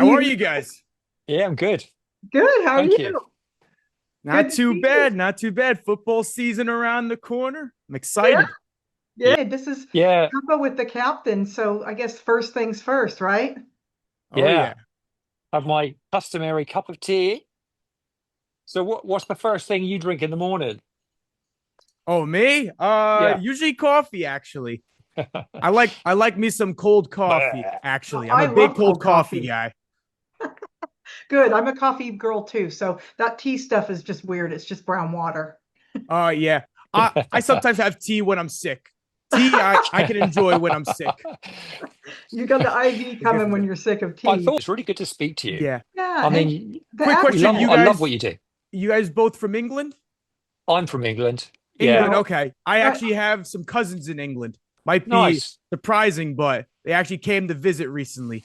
How are evening. you guys? Yeah, I'm good. Good. How are Thank you. you? Not Good to too see you. bad, not too bad. Football season around the corner. I'm Yeah. excited. Yeah. Yeah. This is Yeah. Cuppa with the captain. So I guess first things first, right? Oh Yeah. yeah. Have my customary cup of tea. So what's the first thing you drink in the morning? Oh me? Yeah. Usually coffee actually. I like me some cold coffee Bleh. Oh, actually. I'm I a big love cold cold coffee coffee. guy. Good. I'm a coffee girl too. So that tea stuff is just weird. It's just brown water. Yeah. I sometimes have tea when I'm sick. Tea I can enjoy when I'm sick. You got the IV It's good coming for when me. you're sick of I tea. thought it's really good to speak to you. Yeah. Yeah. I Hey, mean, the Quick we question, accent. love you I love what guys you do. you guys both from England? I'm from England. Yeah. England, No. okay. I Right. actually have some cousins in England. Might be Nice. surprising, but they actually came to visit recently.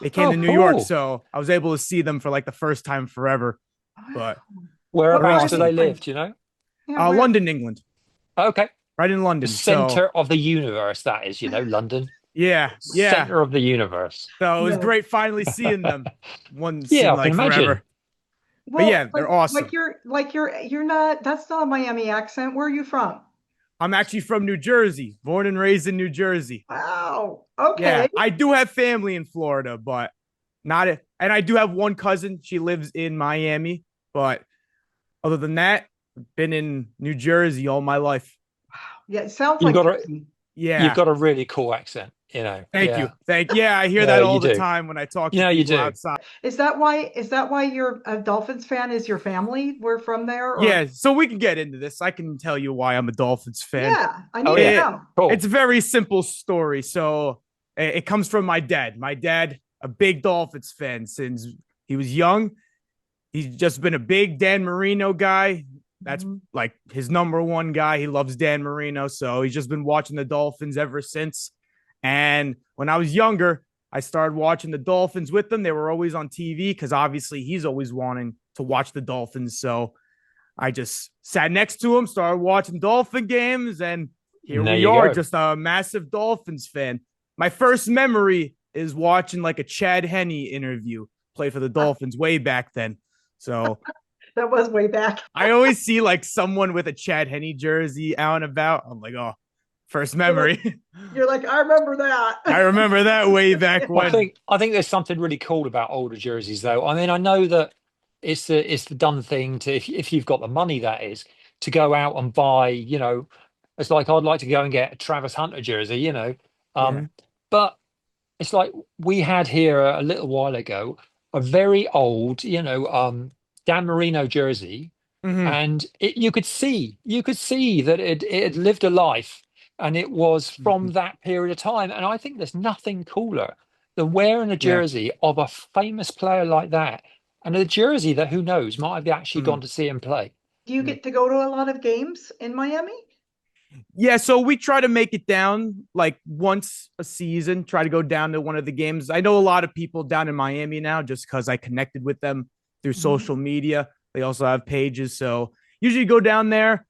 They came Oh, to New York, cool. so I was able to see them for like the first time forever. But What they're Whereabouts part of do they awesome. live? England? Do you know? Yeah. Where? London, England, Okay. right in The London. So center of the universe, that is, London. yeah, yeah. Center of the universe. So it was No. great finally seeing them once Yeah, in I can like imagine. forever. But Well, yeah, they're awesome. you're not. That's not a Miami accent. Where are you from? I'm actually from New Jersey, born and raised in New Jersey. Wow. Yeah, Okay. I do have family in Florida, but not it. And I do have one cousin. She lives in Miami, but other than that, I've been in New Jersey all my life. Yeah. It sounds You've like got a Jersey. you've Yeah. got a really cool accent. Thank you. Yeah. Yeah, I hear Yeah, that you all the do. time when I talk to You people do. outside. Is that why you're a Dolphins fan? Is your family we're from there or Yeah, so we can get into this. I can tell you why I'm a Dolphins fan. yeah, I Oh need to yeah. It know. it's Cool. a very simple story. So it comes from my dad. My dad, a big Dolphins fan since he was young. He's just been a big Dan Marino guy. That's Mhm. like his number one guy. He loves Dan Marino. So he's just been watching the Dolphins ever since. And when I was younger, I started watching the Dolphins with them. They were always on TV because obviously he's always wanting to watch the Dolphins. So I just sat next to him, started watching Dolphin games, and here And there we you are, go. just a massive Dolphins fan. My first memory is watching like a Chad Henne interview, play for the Dolphins way back then. So That was way back. I always see like someone with a Chad Henne jersey out and about. I'm like, oh, first You're like, memory. you're like, I remember I that. remember that way back I when. think I think there's something really cool about older jerseys, though. I mean, I know that it's the done thing to if you've got the money, that is, to go out and buy. It's like I'd like to go and get a Travis Hunter jersey. Yeah. Um, but it's like we had here a little while ago a very old, Dan Marino jersey, Mm-hmm. and you could see that it had lived a life, and it was Mm-hmm. from that period of time. And I think there's nothing cooler than wearing a Yeah. jersey of a famous player like that, and a jersey that, who knows, might have actually Mm-hmm. gone to see him play. Do you get to go to a lot of games in Miami? Yeah, so we try to make it down like once a season, try to go down to one of the games. I know a lot of people down in Miami now just because I connected with them through Mhm. social media. They also have pages. So usually go down there.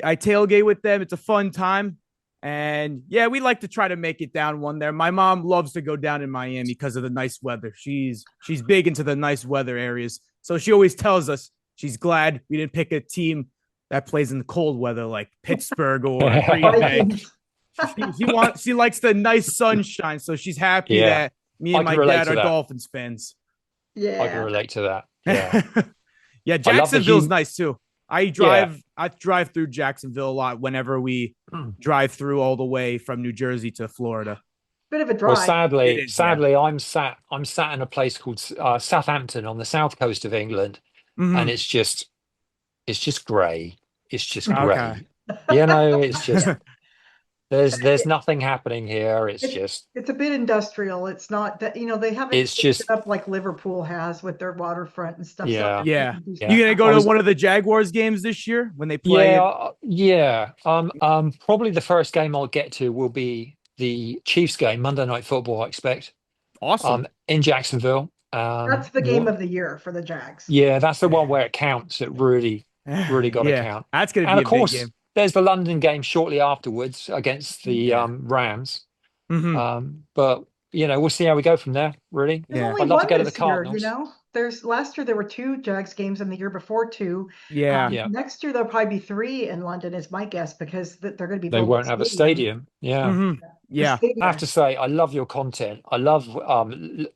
I tailgate with them. It's a fun time. And yeah, we like to try to make it down one there. My mom loves to go down in Miami because of the nice weather. She's big into the nice weather areas. So she always tells us she's glad we didn't pick a team that plays in the cold weather like Pittsburgh or Green Bay. Vikings. She likes the nice sunshine, so she's happy Yeah, that me I and can my relate dad to are that. Dolphins fans. I can Yeah. relate to that. Yeah, Yeah, I love the Jacksonville's hue. nice too. Yeah. I drive through Jacksonville a lot whenever we drive through all the way from New Jersey to Florida. Bit of a Well, drive. It sadly, is, yeah. sadly, I'm sat in a place called Southampton on the south coast of England, and Hmm. it's just grey. It's just Okay. grey. It's Yeah. just there's nothing happening here. It's It's just it's a bit industrial. It's not that, they haven't it's fixed it just up like Liverpool has with their waterfront and stuff. So yeah, Yeah. You yeah. gonna go I to was one of the Jaguars games this year when they play yeah, it? yeah. Probably the first game I'll get to will be the Chiefs game, Monday Night Football, I expect. Awesome. In Jacksonville. that's the game of the year for the Jags. Yeah, that's the one where it counts. It really, really got to Yeah, count. that's gonna And be of a big course, game. there's the London game shortly afterwards against the Yeah. Rams. Hmm. But we'll see how we go from there. Really, There's Yeah. only I'd love to one go to the this year, Cardinals. There's last year there were two Jags games and the year before two. Yeah. Yeah, Next year there'll probably be three in London is my guess because they're going to be they building won't have a stadium. Yeah. Hmm. the Yeah. I have stadium. to say, I love your content. I love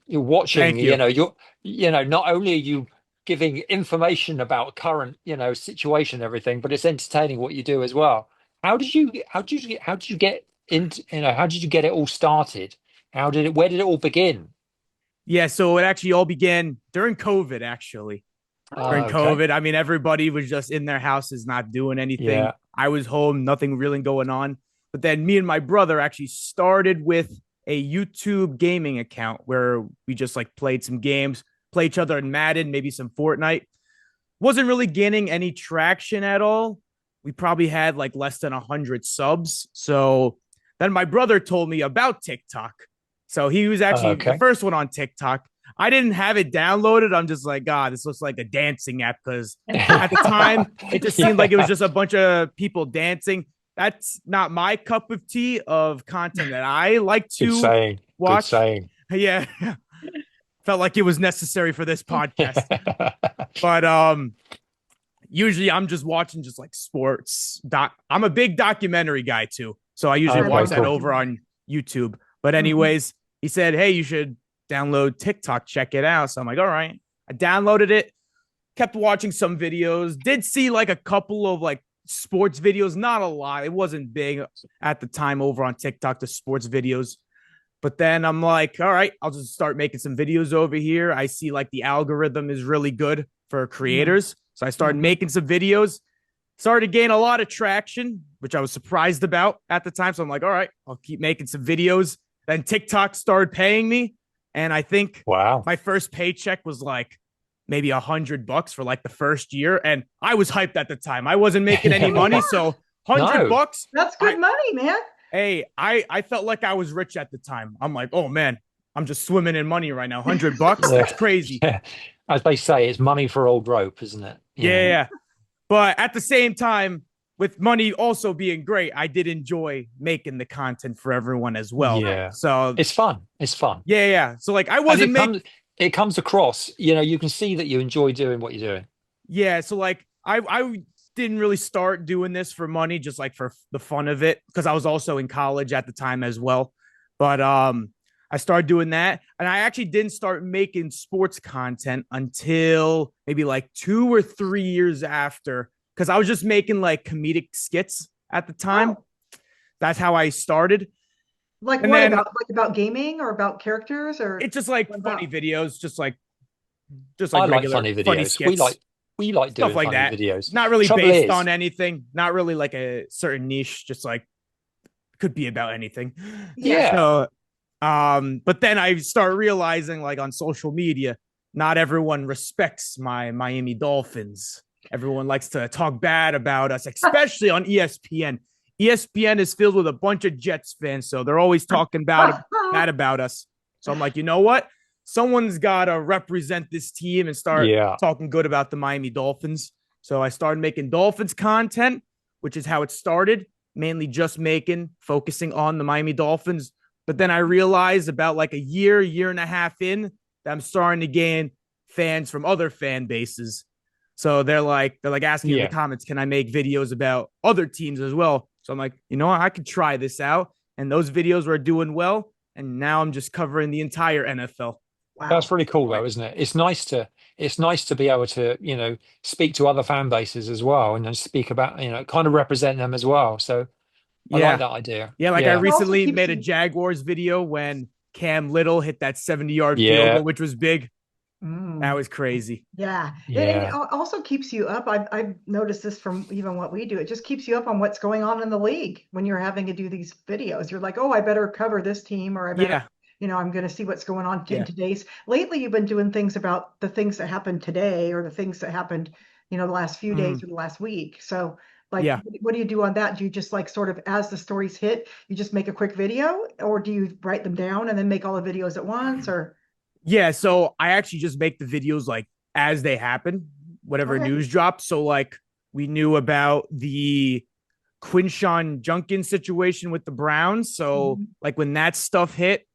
you're watching. Thank you. Not only are you giving information about current, situation and everything, but it's entertaining what you do as well. How did you get into, how did you get it all started? Where did it all begin? Yeah. So it actually all began during COVID, actually. During Oh, Okay. COVID, I mean, everybody was just in their houses, not doing anything. Yeah. I was home, nothing really going on. But then me and my brother actually started with a YouTube gaming account where we just like played some games, play each other in Madden, maybe some Fortnite. Wasn't really gaining any traction at all. We probably had like less than 100 subs. So then my brother told me about TikTok. So he was actually the Okay. first one on TikTok. I didn't have it downloaded. I'm just like, God, this looks like a dancing app because at the time it just seemed like it was Yeah. just a bunch of people dancing. That's not my cup of tea of content that I like Good to saying. Good watch. saying. Yeah. Felt like it was necessary for this podcast. But usually I'm just watching just like sports I'm a big documentary guy too. So I usually Okay, watch that cool. over on YouTube. But Mhm. anyways, he said, "Hey, you should download TikTok, check it out." So I'm like, "All right." I downloaded it, kept watching some videos, did see like a couple of like sports videos, not a lot. It wasn't big at the time over on TikTok, the sports videos. But then I'm like, all right, I'll just start making some videos over here. I see like the algorithm is really good for creators. So I started Mhm. making some videos, started to gain a lot of traction, which I was surprised about at the time. So I'm like, all right, I'll keep making some videos. Then TikTok started paying me. And I think Wow. my first paycheck was like maybe $100 for like the first year. And I was hyped at the time. I wasn't making any money. So No. $100, That's good money, man. I felt like I was rich at the time. I'm like, oh man, I'm just swimming in money right now. $100, Yeah. that's crazy. Yeah. As they say, it's money for old rope, isn't it? Yeah. But at the same time, with money also being great, I did enjoy making the content for everyone as well. Yeah. So It's fun. It's fun. yeah. So like I And wasn't making it comes across, you can see that you enjoy doing what you're doing. yeah. So like I didn't really start doing this for money, just like for the fun of it, because I was also in college at the time as well. But I started doing that, and I actually didn't start making sports content until maybe like 2 or 3 years after, because I was just making like comedic skits at the time. Oh, That's how I started. like And what then about gaming or about characters or it's just like what funny about? videos, just I like like regular funny funny videos. skits, We like stuff doing like funny that. videos. Not really Trouble based is, on anything, not really like a certain niche, just like could be about anything. Yeah. yeah. So, but then I start realizing, like on social media, not everyone respects my Miami Dolphins. Everyone likes to talk bad about us, especially on ESPN. ESPN is filled with a bunch of Jets fans, so they're always talking bad about us. So I'm like, you know what? Someone's got to represent this team and start Yeah. talking good about the Miami Dolphins. So I started making Dolphins content, which is how it started, mainly just focusing on the Miami Dolphins. But then I realized about like a year and a half in that I'm starting to gain fans from other fan bases. So they're like asking in the Yeah. comments, can I make videos about other teams as well? So I'm like, you know what? I could try this out. And those videos were doing well. And now I'm just covering the entire NFL. That's Wow. really cool though, isn't it? It's nice to be able to, speak to other fan bases as well and then speak about, kind of represent them as well. So I like Yeah. that idea. Yeah. Like I Yeah. It also recently keeps made a you. Jaguars video when Cam Little hit that 70-yard field Yeah. goal, which was big. That Mm. was crazy. Yeah, and it Yeah. also keeps you up. I've noticed this from even what we do. It just keeps you up on what's going on in the league when you're having to do these videos. You're like, oh, I better cover this team, or I better, Yeah. I'm going to see what's going on in Yeah. today's. Lately, you've been doing things about the things that happened today, or the things that happened, the last few days Mhm. or the last week. So, like, Yeah. what do you do on that? Do you just like sort of as the stories hit, you just make a quick video, or do you write them down and then make all the videos at once, or? Yeah. So I actually just make the videos like as they happen, whatever Okay. news drops. So like we knew about the Quinshawn Junkin situation with the Browns. So Mhm. like when that stuff hit,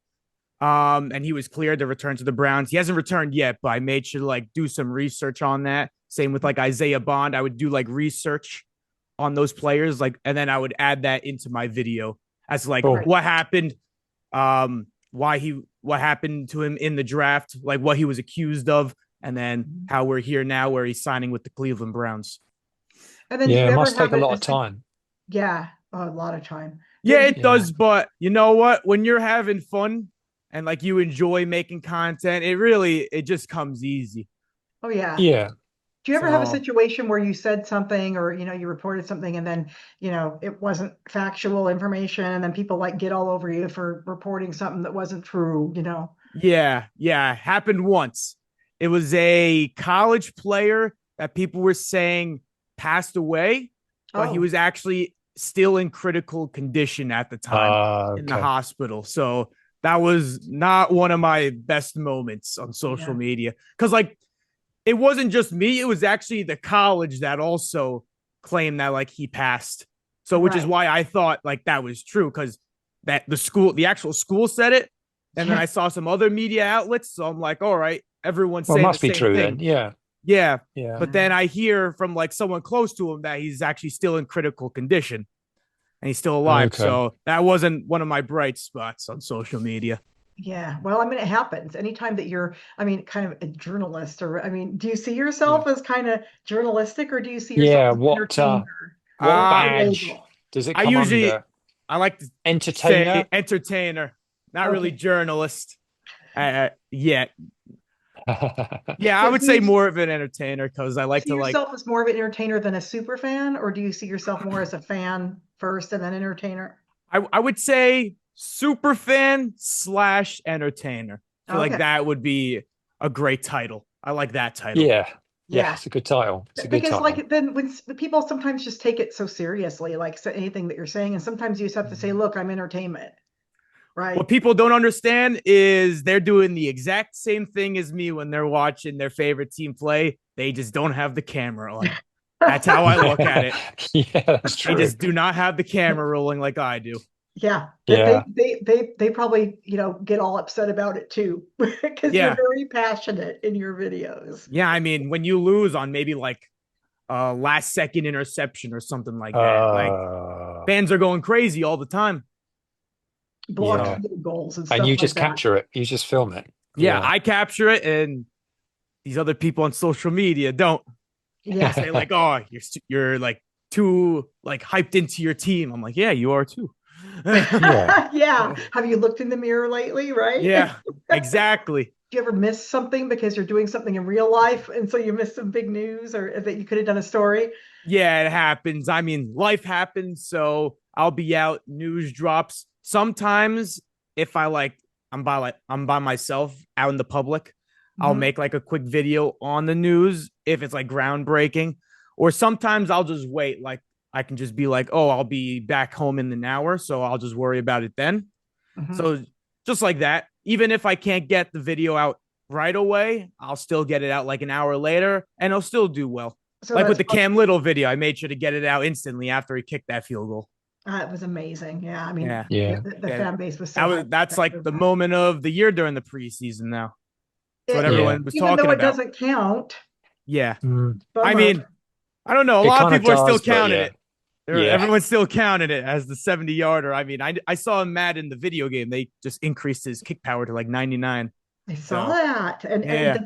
And he was cleared to return to the Browns. He hasn't returned yet, but I made sure to like do some research on that. Same with like Isaiah Bond. I would do like research on those players, like, and then I would add that into my video as like Cool. what happened, what happened to him in the draft, like what he was accused of, and then how we're here now where he's signing with the Cleveland Browns. And then do Yeah, you it ever must take have a lot of time. Yeah, a lot of time. Yeah, Did it you- does, but you know what? When you're having fun and like you enjoy making content, it just comes easy. Oh yeah. Yeah. Do you ever have a So- situation where you said something or you reported something and then it wasn't factual information and then people like get all over you for reporting something that wasn't true, Yeah, happened once. It was a college player that people were saying passed away, but he Oh. was actually still in critical condition at the time in the Okay. hospital. So that was not one of my best moments on social Yeah. media. Because like it wasn't just me, it was actually the college that also claimed that like he passed. So which is Right. why I thought like that was true, because that the actual school said it. And then I saw some other media outlets. So I'm like, all right, everyone's Well, it saying must the be same true thing. then. Yeah. Yeah. Yeah. But then I hear from like someone close to him that he's actually still in critical condition and he's still alive. Okay. So that wasn't one of my bright spots on social media. Yeah. Well, it happens anytime that you're, kind of a journalist do you see yourself as kind of journalistic or do you see yourself Yeah. as What entertainer? what Uh, badge Label. does it I come usually under? I like to Entertainer? say entertainer, not really Okay. journalist. Yeah. Yeah, I So would do say you more of an entertainer because I like see to like yourself as more of an entertainer than a super fan, or do you see yourself more as a fan first and then entertainer? I would say super fan / entertainer. I feel like Okay. that would be a great title. I like that title. Yeah. Yeah. Yeah. It's a good title. It's a good Because title. like then when people sometimes just take it so seriously, like anything that you're saying, and sometimes you just have to say, "Look, I'm entertainment," right? What people don't understand is they're doing the exact same thing as me when they're watching their favorite team play. They just don't have the camera on. That's how I look at it. Yeah, that's They true. just do not have the camera rolling like I do. Yeah, Yeah. they probably get all upset about it too because Yeah. you're very passionate in your videos. Yeah, I mean, when you lose on maybe like last second interception or something like that, like fans are going crazy all the time. Blocked Yeah. field goals and And stuff you like just that. capture it. You just film it. Yeah, I capture it, and these other people on social media don't. Yeah. Say like, "Oh, you're like too like hyped into your team." I'm like, "Yeah, you are too." Yeah. Yeah. Have you looked in the mirror lately, right? Yeah, exactly. Do you ever miss something because you're doing something in real life and so you miss some big news or that you could have done a story? Yeah, it happens. I mean, life happens, so I'll be out, news drops. Sometimes if I'm by myself out in the public, I'll Mhm. make like a quick video on the news if it's like groundbreaking. Or sometimes I'll just wait. Like I can just be like, oh, I'll be back home in an hour, so I'll just worry about it then. Mhm. So just like that, even if I can't get the video out right away, I'll still get it out like an hour later and it'll still do well. So Like with that's the Cam Little video, I made sure to get it out instantly after he kicked that field goal. it was amazing. Yeah. Yeah. Yeah. The Yeah. fan base was so hyped That's like for the that. moment of the year during the preseason now. That's what It- everyone was Even talking though it about. doesn't count. Yeah. Mm. I bummer. mean, I don't know. A It lot of kinda people are still does, but counting yeah. it. Yeah. Everyone's still counting it as the 70-yarder. I mean, I saw him mad in the video game. They just increased his kick power to like 99. I saw So, that. And yeah.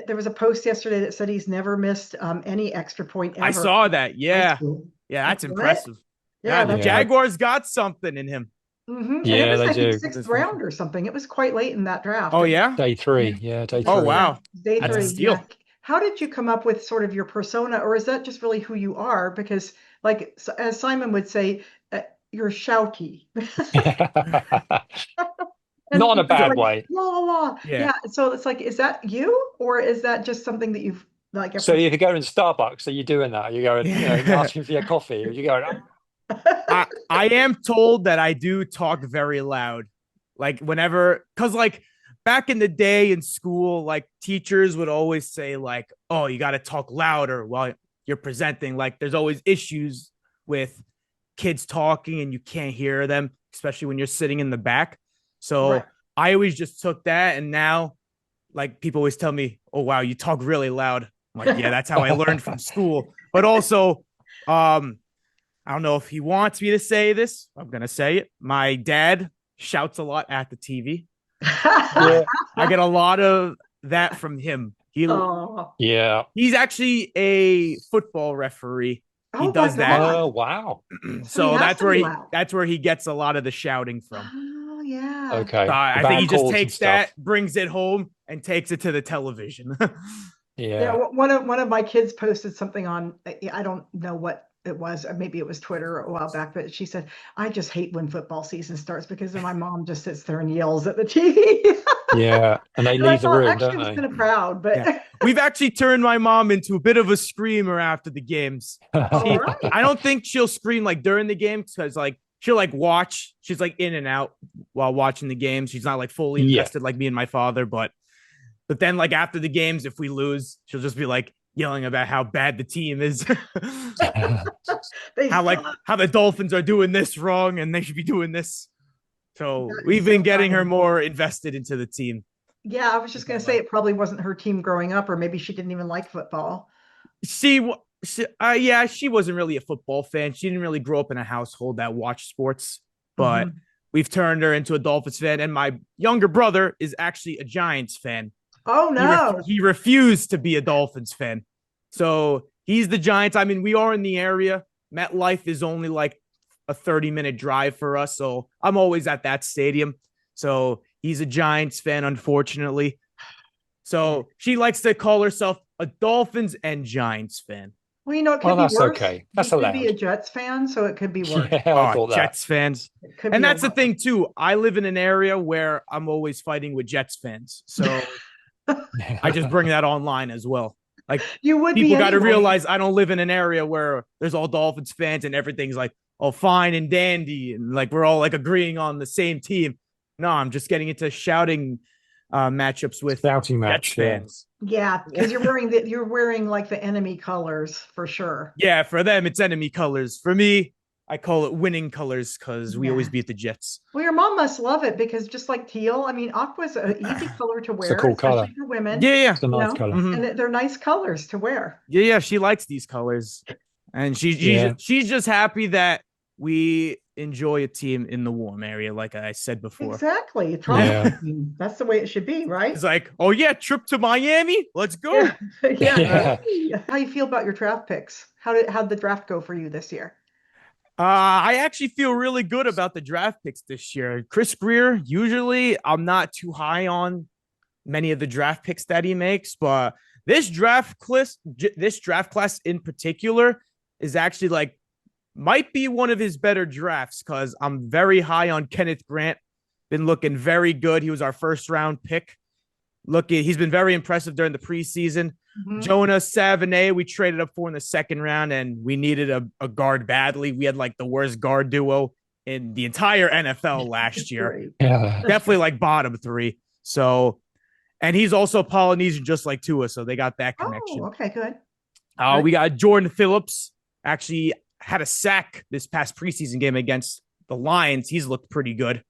there was a post yesterday that said he's never missed any extra point ever. I saw that. in high Yeah. school. Yeah, that's What? impressive. Yeah, Yeah, the that's Yeah. Jaguars got something in him. Mhm. And Yeah, it was, they I think, do. sixth round or something. It was quite late in that draft. Oh, yeah? Day 3. Yeah, day 3. Oh, wow. Day That's a 3. steal. Yeah. How did you come up with sort of your persona, or is that just really who you are? Because, like, as Simon would say, you're shouty. And Not in a bad like, way. La, la, la. Yeah. Yeah. So it's like, is that you, or is that just something that you've like? So if you go in Starbucks, are you doing that? You're going, Yeah. asking for your coffee, or you going, I am told that I do talk very loud. Like whenever, because like back in the day in school, like teachers would always say, like, oh, you got to talk louder while you're presenting. Like there's always issues with kids talking and you can't hear them, especially when you're sitting in the back. So Right. I always just took that, and now like people always tell me, "Oh wow, you talk really loud." I'm like, yeah, that's how I learned from school. But also, I don't know if he wants me to say this. I'm gonna say it. My dad shouts a lot at the TV. Yeah. I get a lot of that from him. Oh, Yeah. He's actually a football referee. He oh my does that. God. Oh, wow. So he So has to be loud. that's where he gets a lot of the shouting from. Oh, yeah. Okay. So The I think he bad just calls and takes stuff. that, brings it home, and takes it to the television. Yeah, Yeah. one of my kids posted something on, I don't know what it was, or maybe it was Twitter a while back, but she said, I just hate when football season starts because then my mom just sits there and yells at the TV. Yeah. And they And I leave the thought, room, actually, don't I was they? kind of proud, Yeah. but We've actually turned my mom into a bit of a screamer after the games. all right. I don't think she'll scream like during the game because like she'll like watch. She's like in and out while watching the games. She's not like fully Yeah. invested like me and my father, but then like after the games, if we lose, she'll just be like yelling about how bad the team is. They how like suck. how the Dolphins are doing this wrong and they should be doing this. So That is we've so been getting her funny. more invested into the team. Yeah, I was just going to say it probably wasn't her team growing up, or maybe she didn't even like football. Yeah, she wasn't really a football fan. She didn't really grow up in a household that watched sports, but Mhm. we've turned her into a Dolphins fan. And my younger brother is actually a Giants fan. Oh no. He refused to be a Dolphins fan. So he's the Giants. I mean, we are in the area. MetLife is only like a 30-minute drive for us. So I'm always at that stadium. So he's a Giants fan, unfortunately. So she likes to call herself a Dolphins and Giants fan. Well, it could Well, be that's worse. okay. He That's could be a allowed. Jets fan, so it could be worse. Yeah, I thought that. Jets fans. It could And be a that's the lot thing, too. I live in an area where I'm always fighting with Jets fans. So I just bring that online as well. Like, You would people be got to anyway. realize I don't live in an area where there's all Dolphins fans and everything's like, oh, fine and dandy. And like, we're all like agreeing on the same team. No, I'm just getting into shouting matchups with Shouting Jets match, yeah. fans. Yeah, because you're wearing like the enemy colors for sure. Yeah, for them, it's enemy colors. For me, I call it winning colors because we always Yeah. beat the Jets. Well, your mom must love it because just like teal, I mean, aqua's an easy color to It's a wear, cool especially color. for women. Yeah. It's a nice color. Mhm. And they're nice colors to wear. Yeah, she likes these colors, and Yeah. she's just happy that we enjoy a team in the warm area, like I said before. Exactly. Yeah. That's the way it should be, right? It's like, oh yeah, trip to Miami, let's go. Yeah. Yeah. Yeah. How you feel about your draft picks? How'd the draft go for you this year? I actually feel really good about the draft picks this year. Chris Greer, usually I'm not too high on many of the draft picks that he makes, but this draft class in particular is actually like might be one of his better drafts because I'm very high on Kenneth Grant. Been looking very good. He was our first round pick. He's been very impressive during the preseason. Mhm. Jonas Savainet, we traded up for in the second round, and we needed a guard badly. We had like the worst guard duo in the entire NFL last year. Great. Yeah. Definitely like bottom three. So, and he's also Polynesian, just like Tua. So they got that connection. Oh, okay, good. We got Jordan Phillips. Actually had a sack this past preseason game against the Lions. He's looked pretty good.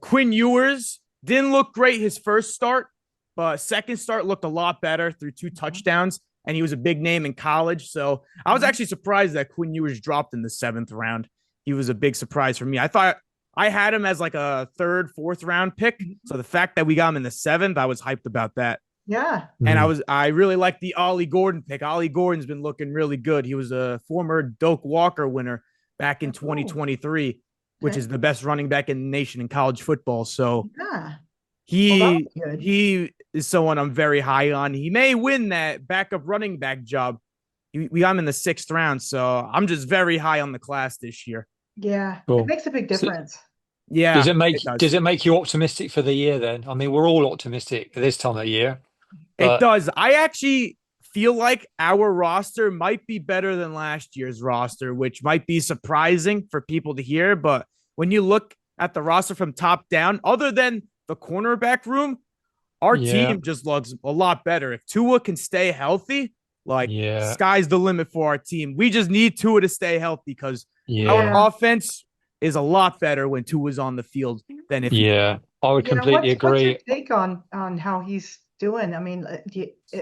Quinn Ewers didn't look great his first start, but second start looked a lot better through 2 touchdowns, and he was a big name in college. So I was actually surprised that Quinn Ewers dropped in the 7th round. He was a big surprise for me. I thought I had him as like a 3rd, 4th round pick. So the fact that we got him in the 7th, I was hyped about that. Yeah. And I really like the Ollie Gordon pick. Ollie Gordon's been looking really good. He was a former Doak Walker winner back in 2023, which is the best running back in the nation in college football. So Yeah. Good. he is someone I'm very high on. He may win that backup running back job. We got him in the 6th round, so I'm just very high on the class this year. Yeah. Cool. It makes a big difference. Yeah. Does it make you optimistic for the year then? I mean, we're all optimistic at this time of year. It does. I actually feel like our roster might be better than last year's roster, which might be surprising for people to hear. But when you look at the roster from top down, other than the cornerback room, our team just looks a lot better. If Tua can stay healthy, like sky's the limit for our team. We just need Tua to stay healthy because our offense is a lot better when Tua's on the field than if I would completely What's your agree. take on how he's doing? I mean,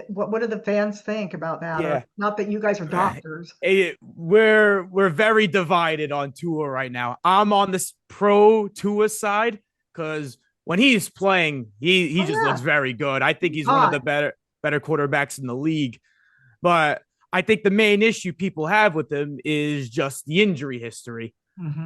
what do the fans think about that? Yeah. Or not that you guys are doctors. We're very divided on Tua right now. I'm on this pro Tua side because when he's playing, he just looks very good. I think he's one of the better quarterbacks in the league. But I think the main issue people have with him is just the injury history.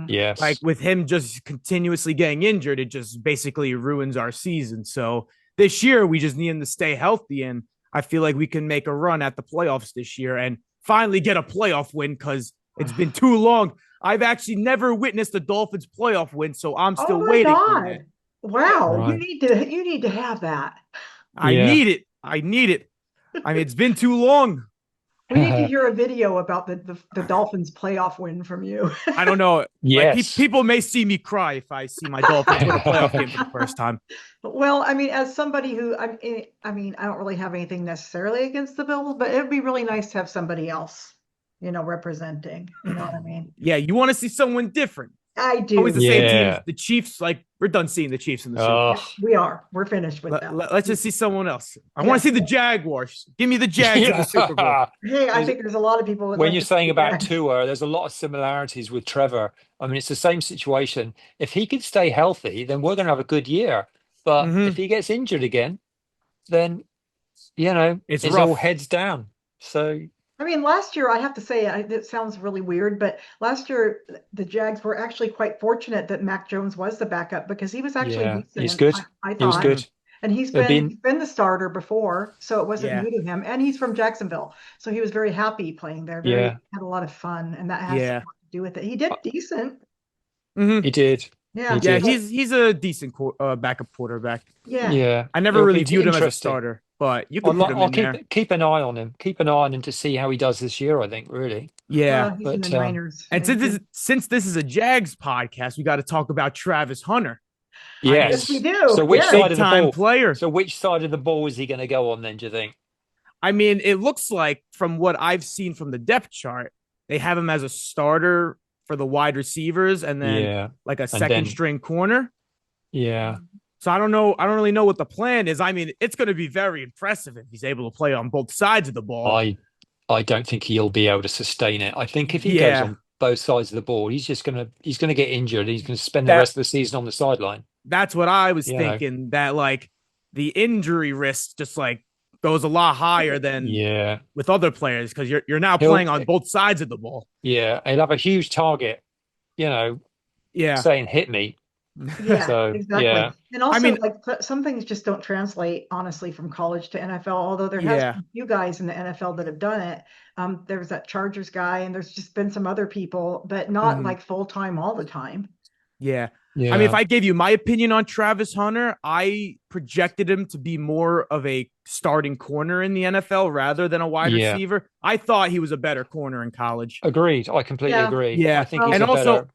Yes. Like with him just continuously getting injured, it just basically ruins our season. So this year we just need him to stay healthy, and I feel like we can make a run at the playoffs this year and finally get a playoff win because it's been too long. I've actually never witnessed a Dolphins playoff win, so I'm still waiting for that. Wow, Right. you need to have that. I need it. I need it. I mean, it's been too long. We need to hear a video about the Dolphins playoff win from you. I don't know. Yes. Like, people may see me cry if I see my Dolphins win a playoff game for the first time. Well, I mean, as somebody who, I mean, I don't really have anything necessarily against the Bills, but it would be really nice to have somebody else, representing. You know what I mean? Yeah, you want to see someone different. I do. Always the same teams. The Chiefs, like, we're done seeing the Chiefs in the Super Bowl. We are. We're finished with that. Let's just see someone else. I want to see the Jaguars. Give me the Jags in the Super Bowl. Hey, I think there's a lot of people. When you're saying about Tua, there's a lot of similarities with Trevor. I mean, it's the same situation. If he can stay healthy, then we're going to have a good year. But if he gets injured again, then, it's all heads down. So, I mean, last year, I have to say, it sounds really weird, but last year, the Jags were actually quite fortunate that Mac Jones was the backup because he was actually decent. He's good. I thought. He was good. And he's been the starter before, so it wasn't new to him. And he's from Jacksonville, so he was very happy playing there. Had a lot of fun, and that has something to do with it. He did decent. He did. Yeah, he did. He's a decent backup quarterback. Yeah. I never really viewed him as a starter, but you can put him in there. Keep an eye on him. Keep an eye on him to see how he does this year, I think, really. Yeah. He's in the Niners. And since this is a Jags podcast, we got to talk about Travis Hunter. Yes, we do. So which side of the ball? Player. So which side of the ball is he going to go on then, do you think? I mean, it looks like from what I've seen from the depth chart, they have him as a starter for the wide receivers and then like a second string corner. Yeah. So I don't know. I don't really know what the plan is. I mean, it's going to be very impressive if he's able to play on both sides of the ball. I don't think he'll be able to sustain it. I think if he goes on both sides of the ball, he's going to get injured. He's going to spend the rest of the season on the sideline. That's what I was thinking, that like the injury risk just like goes a lot higher than with other players because you're now playing on both sides of the ball. Yeah, he'll have a huge target, saying hit me. Yeah, so, exactly. And also, I mean, like some things just don't translate honestly from college to NFL. Although there has been a few guys in the NFL that have done it. There was that Chargers guy, and there's just been some other people, but not like full time all the time. Yeah. I mean, if I gave you my opinion on Travis Hunter, I projected him to be more of a starting corner in the NFL rather than a wide receiver. I thought he was a better corner in college. Agreed. I completely agree. Yeah. I think he's also,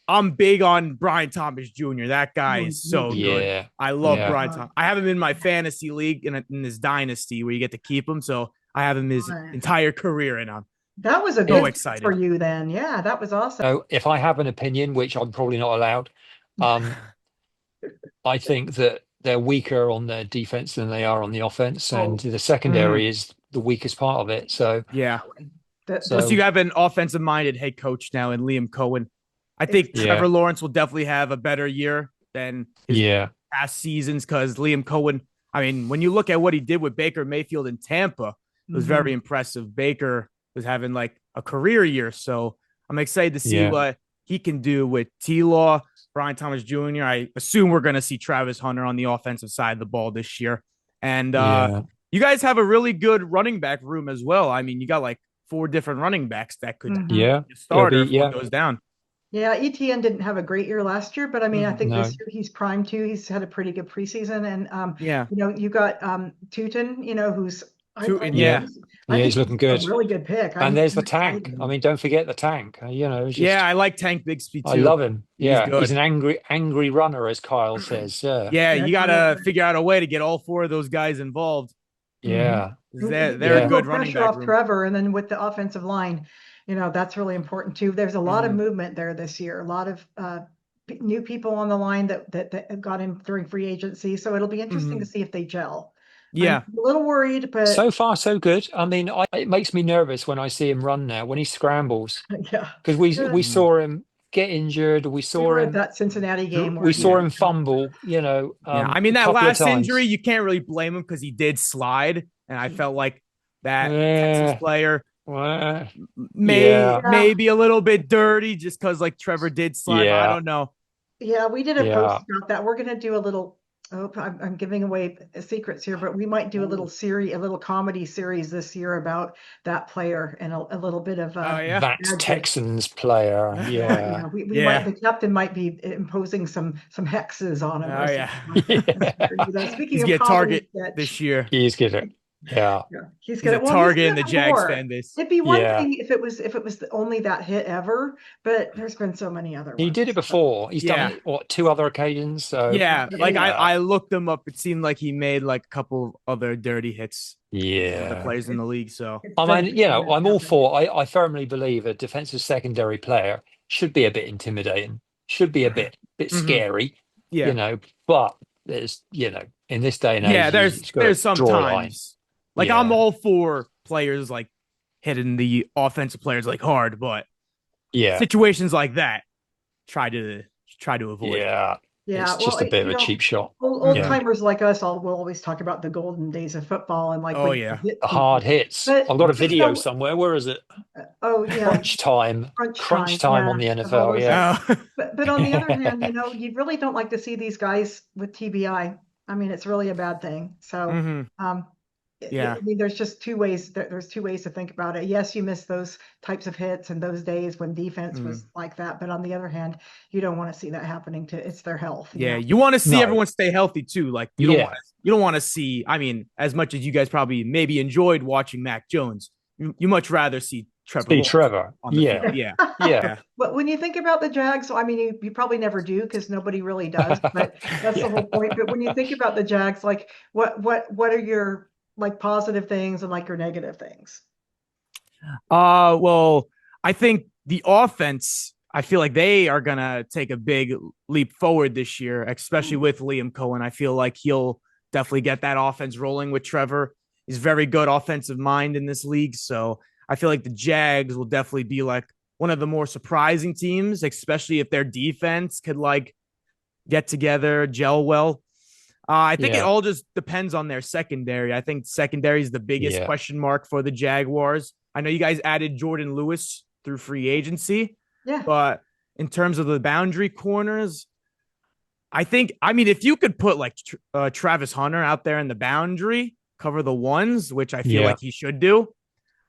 I'm big on Brian Thomas Jr. That guy is so good. I love Brian Thomas. I have him in my fantasy league in this dynasty where you get to keep him. So I have him his entire career in on. That was a good for you then. Yeah, that was awesome. So if I have an opinion, which I'm probably not allowed, I think that they're weaker on their defense than they are on the offense, and the secondary is the weakest part of it. So plus you have an offensive-minded head coach now in Liam Coen. I think Trevor Lawrence will definitely have a better year than his past seasons because Liam Coen. I mean, when you look at what he did with Baker Mayfield in Tampa, it was very impressive. Baker was having like a career year, so I'm excited to see what he can do with T-Law. Brian Thomas Jr. I assume we're going to see Travis Hunter on the offensive side of the ball this year. And you guys have a really good running back room as well. I mean, you got like 4 different running backs that could start if one goes down. Yeah, ETN didn't have a great year last year, but I mean, I think this year he's primed too. He's had a pretty good preseason. And, you got Tootin, who's he's looking good. A really good pick. And there's the tank. I mean, don't forget the tank. I like Tank Bigsby too. I love him. Yeah, he's an angry runner, as Kyle says. You got to figure out a way to get all 4 of those guys involved. Yeah, they're a good running back off Trevor, and then with the offensive line, that's really important too. There's a lot of movement there this year. A lot of new people on the line that got in during free agency. So it'll be interesting to see if they gel. Yeah. I'm a little worried, but so far so good. I mean, it makes me nervous when I see him run now, when he scrambles, yeah, because we saw him get injured. We saw were at him. that Cincinnati game where We saw him fumble. I mean, a that couple of last times. injury, you can't really blame him because he did slide, and I felt like that Texas Yeah. player Yeah. may be a little bit dirty just because like Trevor did slide, but I Yeah. don't know. Yeah, we did a Yeah. post about that. We're going to do a little. Oh, I'm giving away secrets here, but we might do a little comedy series this year about that player and a little bit of That Texans player. Yeah. We might, the captain might be imposing some hexes on him. Oh yeah. Speaking He's of gonna target sketch, this year. He's good. Yeah. He's a target in the Jags fan base. It'd be one thing if it was only that hit ever, but there's been so many other ones. He did it before. He's done it, what, 2 other occasions? So like I looked him up. It seemed like he made like a couple other dirty hits. The players in the league. So I mean, I'm all for. I firmly believe a defensive secondary player should be a bit intimidating, should be a bit scary. But there's in this day and age, there's sometimes. Like I'm all for players like hitting the offensive players like hard, but situations like that, try to avoid. Yeah, it's just a bit of a cheap shot. Old timers like us will always talk about the golden days of football and like the hard hits. I've got a video somewhere. Where is it? Crunch time on the NFL. Yeah, but on the other hand, you really don't like to see these guys with TBI. I mean, it's really a bad thing. So I mean, there's just two ways. There's 2 ways to think about it. Yes, you miss those types of hits and those days when defense was like that. But on the other hand, you don't want to see that happening it's their health. You want to see everyone stay healthy too. Like you don't want to see. I mean, as much as you guys probably maybe enjoyed watching Mac Jones, you much rather see Trevor. On the field. Yeah. But when you think about the Jags, I mean, you probably never do because nobody really does. But that's the whole point. But when you think about the Jags, like what are your like positive things and like your negative things? Well, I think the offense, I feel like they are going to take a big leap forward this year, especially with Liam Coen. I feel like he'll definitely get that offense rolling with Trevor. He's very good offensive mind in this league. So I feel like the Jags will definitely be like one of the more surprising teams, especially if their defense could like get together, gel well. I think it all just depends on their secondary. I think secondary is the biggest question mark for the Jaguars. I know you guys added Jordan Lewis through free agency, but in terms of the boundary corners, I mean, if you could put like Travis Hunter out there in the boundary, cover the ones, which I feel like he should do,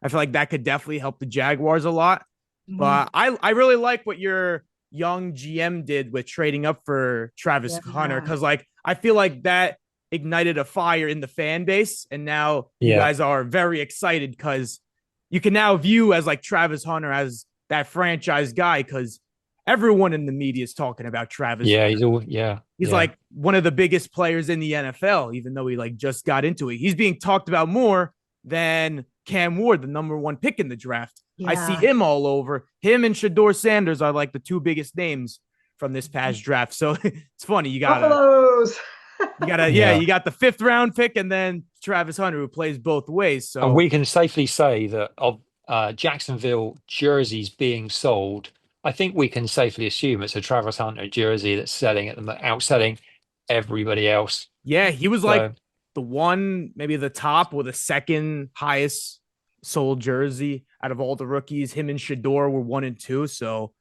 I feel like that could definitely help the Jaguars a lot. But I really like what your young GM did with trading up for Travis Hunter, because like I feel like that ignited a fire in the fan base, and now you guys are very excited because you can now view as like Travis Hunter as that franchise guy, because everyone in the media is talking about Travis. He's like one of the biggest players in the NFL, even though he like just got into it. He's being talked about more than Cam Ward, the #1 pick in the draft. I see him all over. Him and Shador Sanders are like the 2 biggest names from this past draft. So it's funny. You got the 5th round pick and then Travis Hunter, who plays both ways. So and we can safely say that of Jacksonville jerseys being sold, I think we can safely assume it's a Travis Hunter jersey that's outselling everybody else. Yeah, he was like the one, maybe the top or the second highest sold jersey out of all the rookies. Him and Shador were 1 and 2. So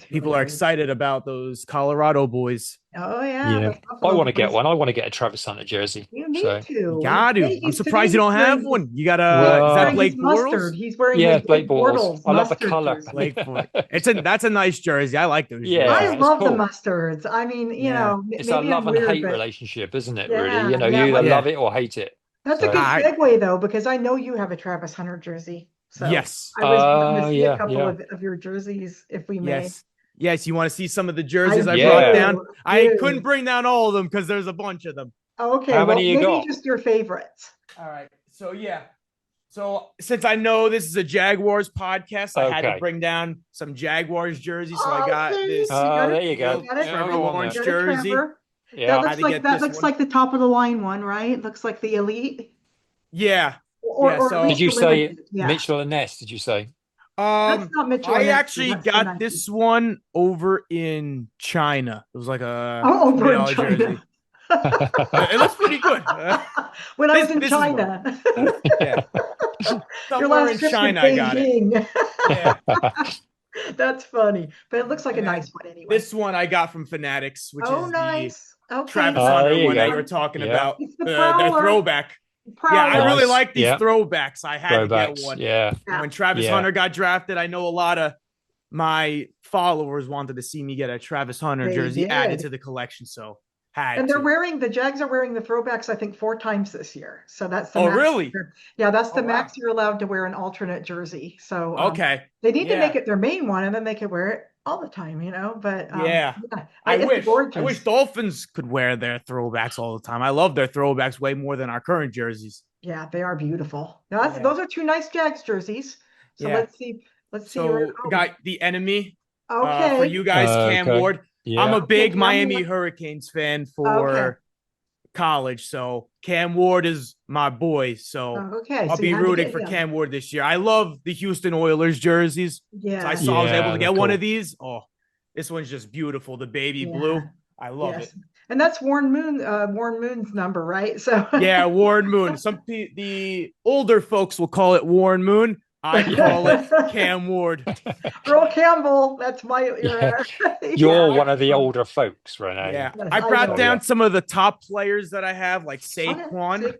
people are excited about those Colorado boys. Oh yeah. I want to get one. I want to get a Travis Hunter jersey. You need to. You got to. I'm surprised you don't have one. You got is that Blake Bortles? He's wearing Blake Bortles. I love the color. That's a nice jersey. I like those. Yeah, I love the mustards. I mean, it's a love and hate relationship, isn't it? Really, you either love it or hate it. That's a good segue though, because I know you have a Travis Hunter jersey. So yes. I was going to see a couple of your jerseys, if we may. Yes, you want to see some of the jerseys I brought down? I couldn't bring down all of them because there's a bunch of them. Okay, how many you got? Just your favorites. All right. So So since I know this is a Jaguars podcast, I had to Okay. bring down some Jaguars jerseys. So I got this There you go. Trevor Lawrence jersey. Yeah. That looks like the top of the line one, right? Looks like the elite. Yeah. Or so did you say yeah. Mitchell and Ness? Did you say? That's not Mitchell. I actually got this one over in China. It was like a over in China. Jersey. It looks pretty good. When I was in China. Yeah. Your last in trip China, to I got it. Yeah. That's funny, but it looks like a nice one anyway. This one I got from Fanatics, which is nice. the Travis Hunter one that you were talking about. The throwback. Prowler. Yeah, I really like these throwbacks. I had to get one. Yeah. When Travis Hunter got drafted, I know a lot of my followers wanted to see me get a Travis Hunter jersey added to the collection. So the Jags are wearing the throwbacks, I think, 4 times this year. So that's the max. Really? Yeah, that's the max you're allowed to wear an alternate jersey. So they need to make it their main one, and then they can wear it all the time, But I wish Dolphins could wear their throwbacks all the time. I love their throwbacks way more than our current jerseys. Yeah, they are beautiful. Now those are 2 nice Jags jerseys. So let's see. So we got the enemy. Okay. For you guys, Cam Ward. Yeah. I'm a big Miami Hurricanes fan for college, so Cam Ward is my boy. So I'll be rooting for Cam Ward this year. I love the Houston Oilers jerseys. Yeah, so I saw I was able to get one of these. Oh, this one's just beautiful. The baby blue. I love it. And that's Warren Moon's number, right? So Warren Moon. The older folks will call it Warren Moon. I call it Cam Ward. Earl Campbell, that's You're one of the older folks, Renee. Yeah. I brought down some of the top players that I have, like Saquon.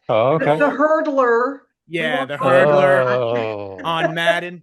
Oh, okay. The hurdler. Yeah, the hurdler on Madden.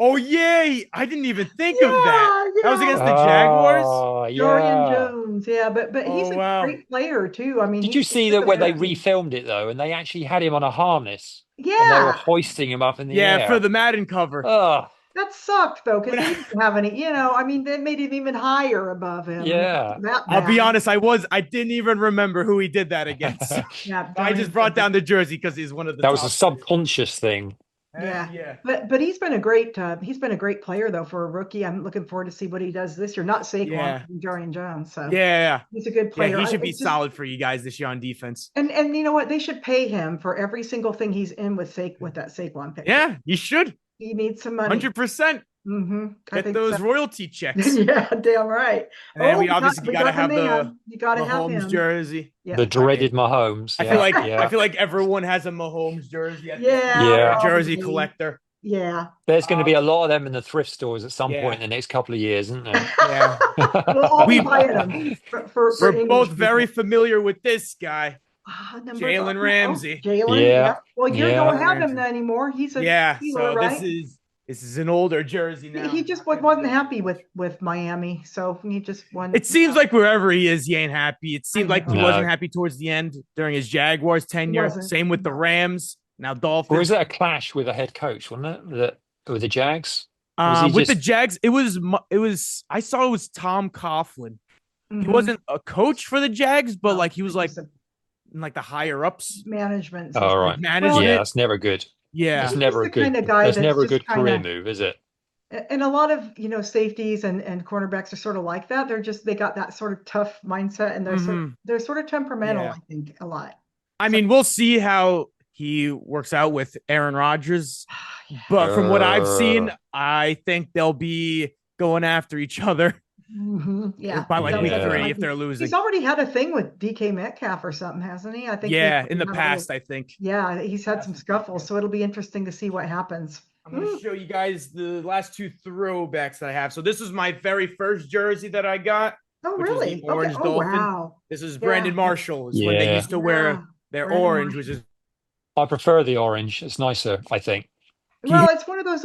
Oh, yay! I didn't even think of that. That was against the Jaguars. Dorian Jones, but he's a great player too. I mean, did you see that when they refilmed it though, and they actually had him on a harness? Yeah, and they were hoisting him up in the air. Yeah, for the Madden cover. That sucked though, because he didn't have any. I mean, they made him even higher above him. Yeah, I'll be honest. I didn't even remember who he did that against. I just brought down the jersey because he's one of the. That was a subconscious thing. Yeah. But he's been a great player though for a rookie. I'm looking forward to see what he does this year. Not Saquon, Dorian Jones. So he's a good player. He should be solid for you guys this year on defense. And you know what? They should pay him for every single thing he's in with that Saquon pick. Yeah, you should. He needs some money. 100%. Get those royalty checks. Yeah, damn right. And we obviously got to have the Mahomes jersey. Yeah. The dreaded Mahomes. I feel like everyone has a Mahomes jersey. Jersey collector. Yeah. There's going to be a lot of them in the thrift stores at some point in the next couple of years, isn't there? Yeah. We'll all be buying them. We're both very familiar with this guy. Jalen Ramsey. Jalen. Yeah. Well, you don't have him anymore. He's a so right? This is an older jersey now. He just wasn't happy with Miami, so he just won. It seems like wherever he is, he ain't happy. It seemed like he wasn't happy towards the end during his Jaguars tenure. Same with the Rams. Now Dolphins. Or was it a clash with a head coach, wasn't it? With the Jags? The Jags, it was. I saw it was Tom Coughlin. He wasn't a coach for the Jags, but like he was like the higher ups management. All right, management. Yeah, that's never good. Yeah, it's never a good. Kind of guy that's never a good career move, is it? And a lot of safeties and cornerbacks are sort of like that. They got that sort of tough mindset, and they're sort of temperamental. I think a lot. I mean, we'll see how he works out with Aaron Rodgers, but from what I've seen, I think they'll be going after each other. Yeah, by like week 3 if they're losing. He's already had a thing with DK Metcalf or something, hasn't he? I think. Yeah, in the past, I think. Yeah, he's had some scuffles, so it'll be interesting to see what happens. I'm going to show you guys the last 2 throwbacks that I have. So this is my very first jersey that I got. Oh, really? The orange Dolphin. Wow. This is Brandon Marshall. It's when they used to wear their orange, which is. I prefer the orange. It's nicer, I think. Well, it's one of those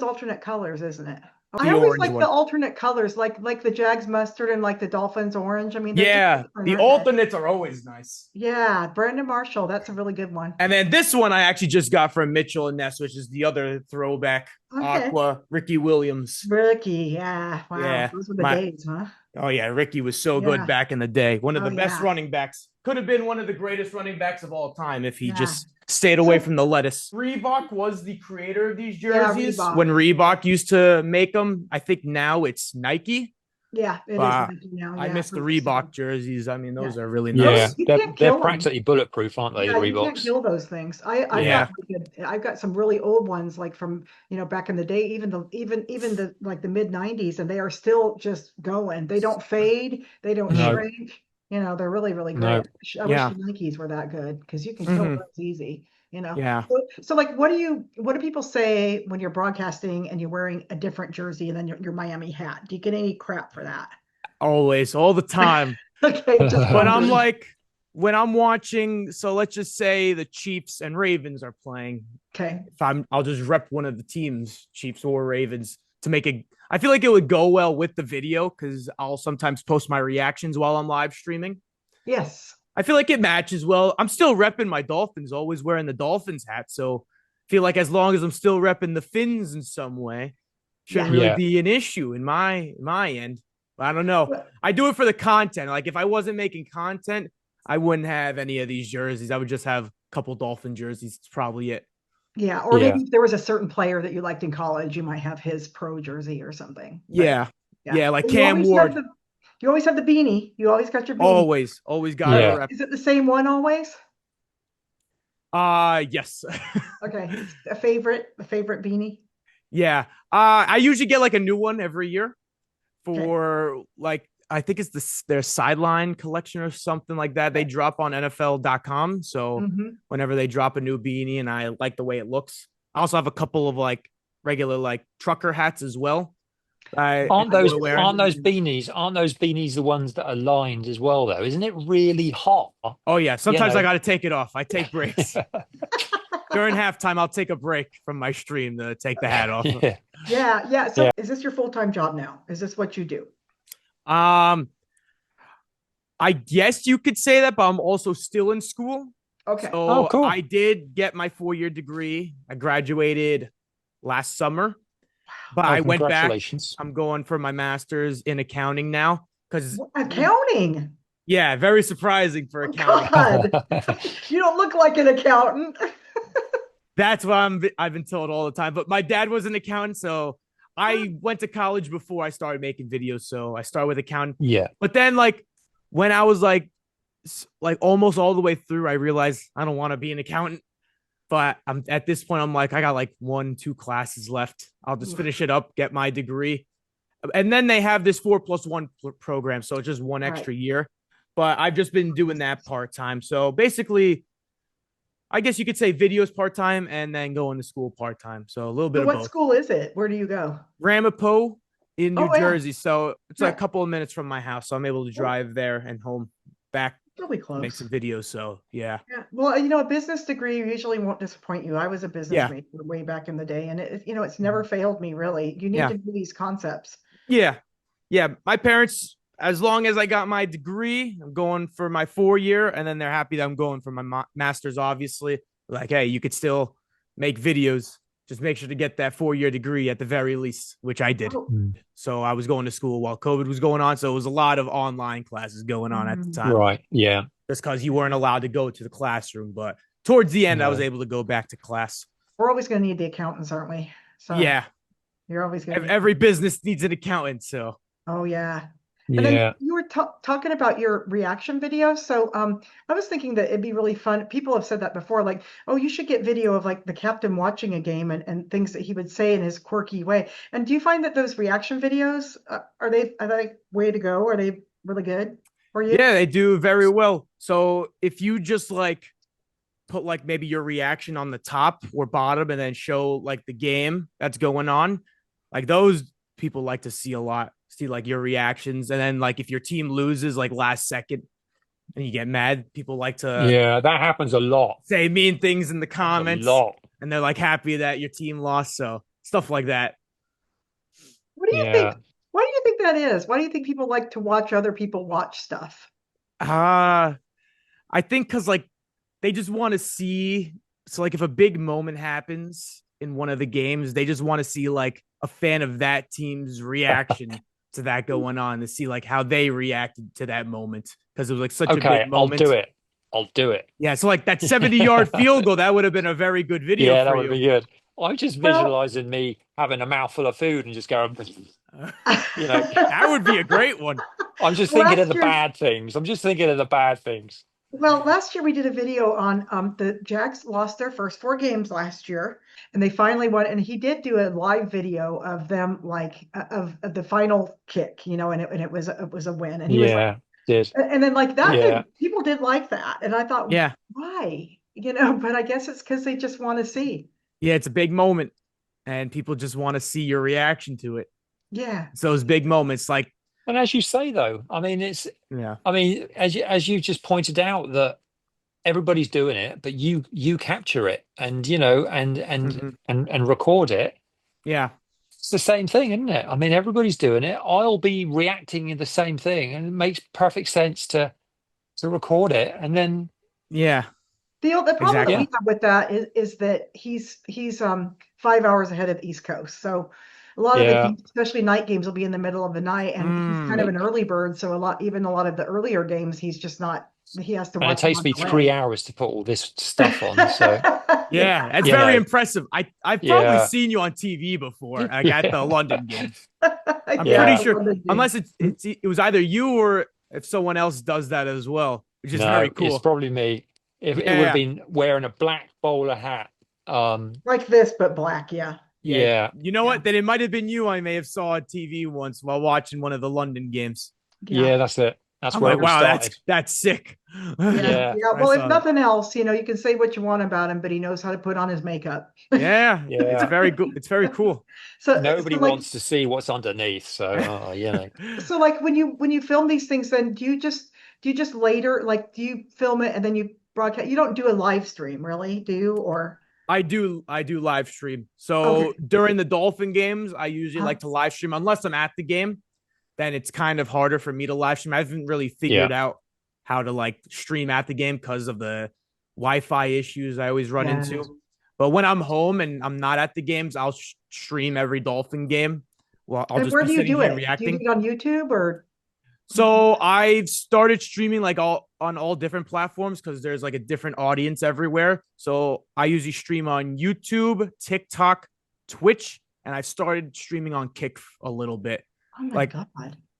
alternate colors, isn't it? I always like the alternate colors, like the Jags mustard and like the Dolphins orange. I mean, the alternates are always nice. Yeah, Brandon Marshall, that's a really good one. And then this one I actually just got from Mitchell and Ness, which is the other throwback, Aqua, Ricky Williams. Ricky, wow. Yeah. Those were the days, huh? Oh, yeah, Ricky was so good back in the day. One of the best running backs. Could have been one of the greatest running backs of all time if he just stayed away from the lettuce. Reebok was the creator of these jerseys. Reebok. When Reebok used to make them. I think now it's Nike. Yeah, it is Nike now. I miss the Reebok jerseys. I mean, those are really nice. Yeah, they're practically bulletproof, aren't they? Yeah, the Reeboks. You can't kill those things. I've got some really old ones, like from back in the day, even the like the mid '90s, and they are still just going. They don't fade. They don't shrink. They're really, really great. I wish the Nikes were that good, because you can kill those easy. Yeah. So like, what do people say when you're broadcasting and you're wearing a different jersey and then your Miami hat? Do you get any crap for that? Always, all the time. Okay. When I'm watching, so let's just say the Chiefs and Ravens are playing. Okay. I'll just rep one of the teams, Chiefs or Ravens, to make it. I feel like it would go well with the video, because I'll sometimes post my reactions while I'm live streaming. Yes. I feel like it matches well. I'm still repping my Dolphins, always wearing the Dolphins hat. So I feel like as long as I'm still repping the Fins in some way, shouldn't really be an issue in my end. But I don't know. I do it for the content. Like, if I wasn't making content, I wouldn't have any of these jerseys. I would just have a couple Dolphin jerseys. It's probably it. Yeah. Or maybe if there was a certain player that you liked in college, you might have his pro jersey or something. But, yeah, like Cam Ward. You always have the beanie. You always got your beanie. Always got it. Is it the same one always? Yes. Okay. A favorite beanie? Yeah. I usually get like a new one every year for like, I think it's their sideline collection or something like that. They drop on NFL.com. So whenever they drop a new beanie, and I like the way it looks. I also have a couple of like regular like trucker hats as well. Aren't those beanies the ones that are lined as well, though? Isn't it really hot? Oh yeah, sometimes I got to take it off. I take breaks. During halftime, I'll take a break from my stream to take the hat off. Yeah. So is this your full-time job now? Is this what you do? I guess you could say that, but I'm also still in school. Okay. So cool. I did get my 4-year degree. I graduated last summer. But I went back. I'm going for my master's in accounting now. Accounting? Yeah, very surprising for accounting. God. You don't look like an accountant. That's what I've been told all the time. But my dad was an accountant, so I went to college before I started making videos. So I started with accounting. Yeah. But then, like, when I was like almost all the way through, I realized I don't want to be an accountant. But I'm at this point, I'm like, I got like 1-2 classes left. I'll just finish it up, get my degree. And then they have this 4+1 program. So it's just one extra year. But I've just been doing that part-time. So basically, I guess you could say videos part-time and then going to school part-time. So a little bit of both. What school is it? Where do you go? Ramapo in New Jersey. So it's like a couple of minutes from my house. So I'm able to drive there and home back. Really close. Make some videos. So yeah. Well, a business degree usually won't disappoint you. I was a business major way back in the day, and it's never failed me, really. You need to do these concepts. Yeah. My parents, as long as I got my degree, I'm going for my 4-year, and then they're happy that I'm going for my master's. Obviously, like, hey, you could still make videos. Just make sure to get that 4-year degree at the very least, which I did. So I was going to school while COVID was going on. So it was a lot of online classes going on at the time. Right. Yeah. Just because you weren't allowed to go to the classroom. But towards the end, I was able to go back to class. We're always going to need the accountants, aren't we? So yeah. You're always going to. Every business needs an accountant. So. Oh, yeah. And then you were talking about your reaction videos. So I was thinking that it'd be really fun. People have said that before, like, oh, you should get video of like the captain watching a game and things that he would say in his quirky way. And do you find that those reaction videos, are they way to go? Are they really good for you? Yeah, they do very well. So if you just like put like maybe your reaction on the top or bottom and then show like the game that's going on, like those people like to see a lot. See like your reactions, and then like if your team loses like last second and you get mad, people like to that happens a lot. Say mean things in the comments, and they're like happy that your team lost. So stuff like that. What do you think? Why do you think that is? Why do you think people like to watch other people watch stuff? I think because like they just want to see. So like if a big moment happens in one of the games, they just want to see like a fan of that team's reaction to that going on, to see like how they reacted to that moment, because it was like such a big moment. I'll do it. I'll do it. Yeah, so like that 70-yard field goal, that would have been a very good video Yeah, for that would you. be good. I'm just visualizing me having a mouthful of food and just going, you know, that would be a great one. I'm just thinking of the bad things. I'm just thinking of the bad things. Well, last year we did a video on the Jags lost their first 4 games last year, and they finally won. And he did do a live video of them, like of the final kick, and it was a win. And he was like, did. And then like that, people did like that, and I thought, why? But I guess it's because they just want to see. Yeah, it's a big moment, and people just want to see your reaction to it. Yeah, it's those big moments, like. And as you say, though, I mean, I mean, as you just pointed out, that everybody's doing it, but you capture it and and record it. Yeah, it's the same thing, isn't it? I mean, everybody's doing it. I'll be reacting in the same thing, and it makes perfect sense to record it, and then The problem that we have with that is that he's 5 hours ahead of the East Coast, so. A lot of the, especially night games, will be in the middle of the night, and he's kind of an early bird. So a lot of the earlier games, he's just not. He has to watch. And it takes me 3 hours to put all this stuff on. So it's very impressive. I've probably seen you on TV before, like at the London games. I'm pretty sure, unless it was either you or if someone else does that as well, which is very cool. It's probably me. It would have been wearing a black bowler hat, like this, but black. Yeah. You know what? Then it might have been you I may have saw on TV once while watching one of the London games. Yeah, that's it. That's I'm where like, wow, that's sick. Yeah. Well, if nothing else, you can say what you want about him, but he knows how to put on his makeup. Yeah. It's very good. It's very cool. So nobody wants to see what's underneath. So So like when you film these things, then do you just later, like, do you film it and then you broadcast? You don't do a live stream, really, do you? Or I do live stream. So during the Dolphin games, I usually like to live stream unless I'm at the game. Then it's kind of harder for me to live stream. I haven't really figured out how to like stream at the game because of the Wi-Fi issues I always run into. But when I'm home and I'm not at the games, I'll stream every Dolphin game. Well, I'll just where be do you sitting do here it? reacting. Do you do it on YouTube or? So I've started streaming like on all different platforms because there's like a different audience everywhere. So I usually stream on YouTube, TikTok, Twitch, and I started streaming on Kick a little bit. Oh my God.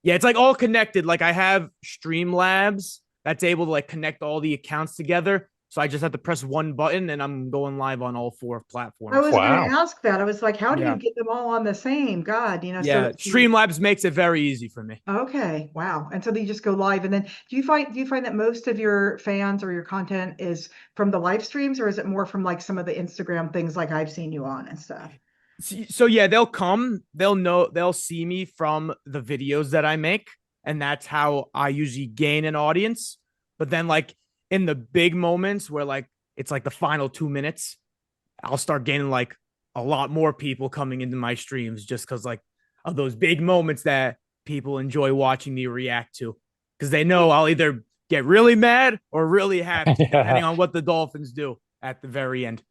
Yeah, it's like all connected. Like I have Streamlabs that's able to like connect all the accounts together. So I just have to press one button and I'm going live on all 4 platforms. I was going to ask that. I was like, how do you get them all on the same? God, Yeah, so Streamlabs makes it very easy for me. Okay, wow. And so you just go live, and then do you find that most of your fans or your content is from the live streams, or is it more from like some of the Instagram things like I've seen you on and stuff? So yeah, they'll see me from the videos that I make, and that's how I usually gain an audience. But then like in the big moments where like it's like the final 2 minutes, I'll start gaining like a lot more people coming into my streams just because like of those big moments that people enjoy watching me react to, because they know I'll either get really mad or really happy depending on what the Dolphins do at the very end.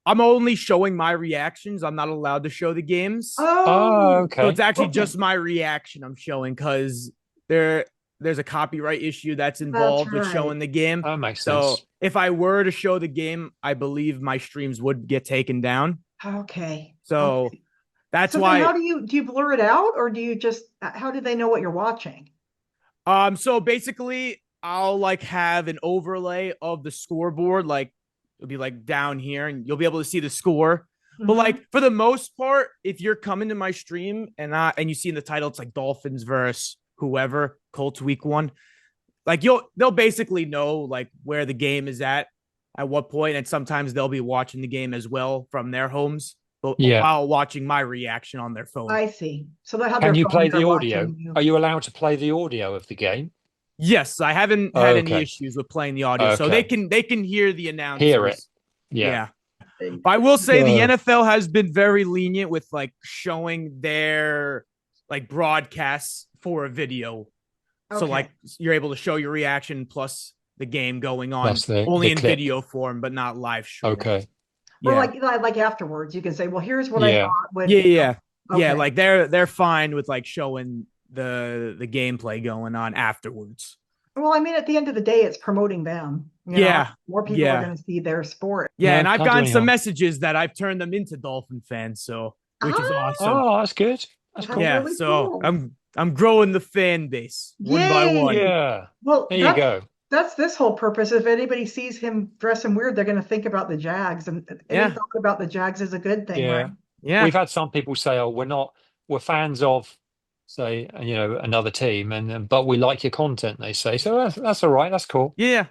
I'm only showing my reactions. I'm not allowed to show the games. Oh, okay. So it's actually just my reaction I'm showing because there's a copyright issue that's involved with showing the game. That makes sense. So if I were to show the game, I believe my streams would get taken down. Okay. So that's why. How do you blur it out, or do you just, how do they know what you're watching? So basically I'll like have an overlay of the scoreboard, like it'll be like down here and you'll be able to see the score. But like for the most part, if you're coming to my stream and you see in the title, it's like Dolphins versus whoever, Colts week 1, like they'll basically know like where the game is at what point. And sometimes they'll be watching the game as well from their homes, while watching my reaction on their phone. I see. So they have. Can you play the audio? Are you allowed to play the audio of the game? Yes, I haven't had any issues with playing the audio, so they can hear the announcers. Hear it. Yeah. But I will say the NFL has been very lenient with like showing their like broadcasts for a video. So like you're able to show your reaction plus the game going on only in video form, but not live stream. Okay. Or like afterwards, you can say, well, here's what I thought. Yeah. Like they're fine with like showing the gameplay going on afterwards. Well, I mean, at the end of the day, it's promoting them. More people are going to see their sport. Yeah, and I've gotten some messages that I've turned them into Dolphin fans, so which is awesome. Oh, that's good. That's cool. Yeah, really so cool. I'm growing the fan base one by one. Yeah. Well, there you go. That's this whole purpose. If anybody sees him dressing weird, they're going to think about the Jags, and any talk about the Jags is a good thing, right? Yeah. We've had some people say, "Oh, we're fans of, say, another team, but we like your content." They say, so that's all right. That's cool. Yeah.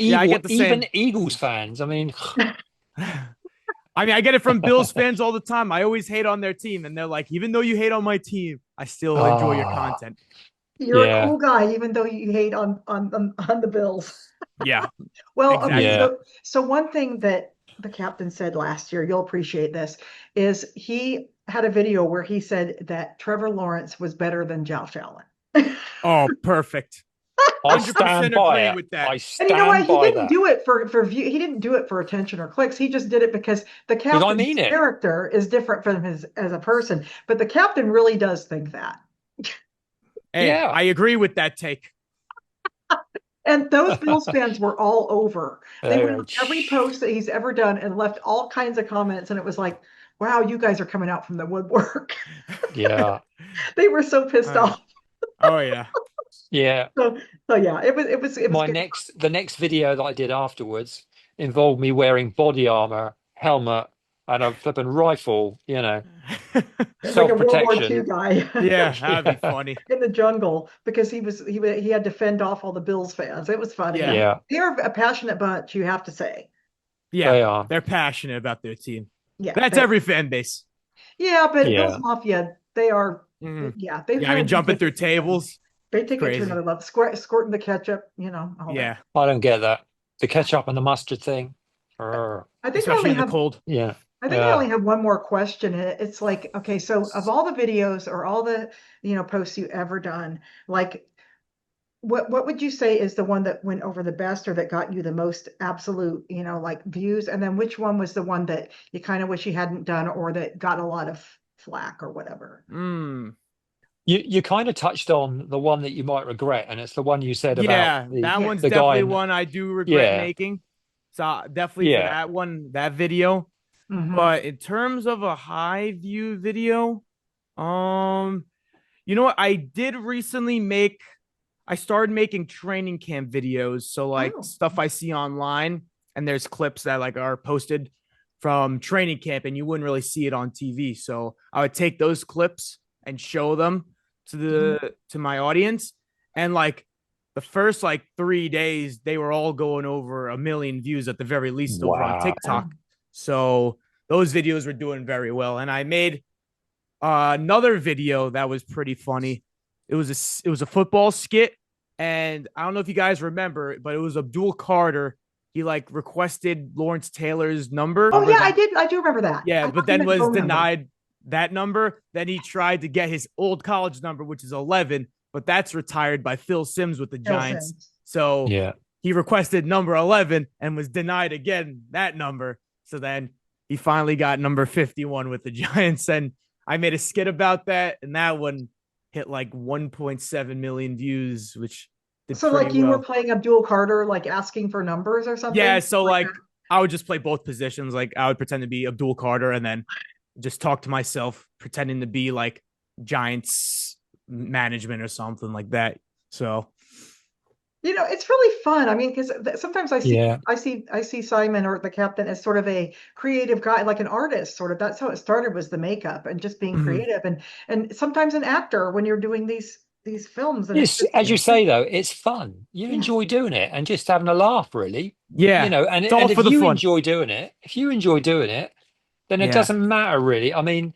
I get the even same. Eagles fans. I mean, I get it from Bills fans all the time. I always hate on their team, and they're like, even though you hate on my team, I still enjoy your content. You're a cool guy, even though you hate on the Bills. Yeah. Well, exactly. Okay. So one thing that the captain said last year, you'll appreciate this, is he had a video where he said that Trevor Lawrence was better than Josh Allen. Oh, perfect. I stand by it. With that. I stand and you know what? He didn't that. do it for view. He didn't do it for attention or clicks. He just did it because the captain's character is different from his as a person. But the captain really does think that. Hey, I agree with that take. And those Bills fans were all over. They went on every post that he's ever done and left all kinds of comments. And it was like, wow, you guys are coming out from the woodwork. Yeah. They were so pissed off. Oh, yeah. Yeah. So yeah, it was the next video that I did afterwards involved me wearing body armor, helmet, and a flipping rifle, It's like a World War II guy. Yeah, that'd be funny. In the jungle, because he had to fend off all the Bills fans. It was funny. Yeah. They're a passionate bunch, you have to say. Yeah, they are. They're passionate about their team. Yeah. That's every fan base. Yeah, but Bills Mafia, they are jumping through tables. They take it to another level. Squirting the ketchup, Yeah. I don't get that. The ketchup and the mustard thing. I think especially in the cold. Yeah. I think I only have one more question. It's like, okay, so of all the videos or all the, posts you ever done, like what would you say is the one that went over the best or that got you the most absolute, like views? And then which one was the one that you kind of wish you hadn't done or that got a lot of flack or whatever? You kind of touched on the one that you might regret, and it's the one you said about that one's definitely one I do regret making. So definitely for that one, that video. But in terms of a high view video, you know what? I did recently I started making training camp videos. So like stuff I see online, and there's clips that like are posted from training camp, and you wouldn't really see it on TV. So I would take those clips and show them to my audience, and like the first 3 days, they were all going over 1 million views at the very least over on TikTok. So those videos were doing very well. And I made another video that was pretty funny. It was a football skit. And I don't know if you guys remember, but it was Abdul Carter. He requested Lawrence Taylor's number. Oh, yeah, I did. I do remember that. Yeah, but then was denied that number. Then he tried to get his old college number, which is 11, but that's retired by Phil Simms with the Giants. So he requested number 11 and was denied again that number. So then he finally got number 51 with the Giants. And I made a skit about that. And that one hit 1.7 million views, which did so you were playing Abdul Carter, asking for numbers or something? Yeah. So I would just play both positions. I would pretend to be Abdul Carter and then just talk to myself, pretending to be Giants management or something like that. So it's really fun. I mean, because sometimes I see Simon or the captain as sort of a creative guy, like an artist, sort of. That's how it started, was the makeup and just being creative, and sometimes an actor when you're doing these films. And yes, as you say though, it's fun. You enjoy doing it and just having a laugh, really. Yeah, and if you enjoy doing it, then it doesn't matter really. I mean,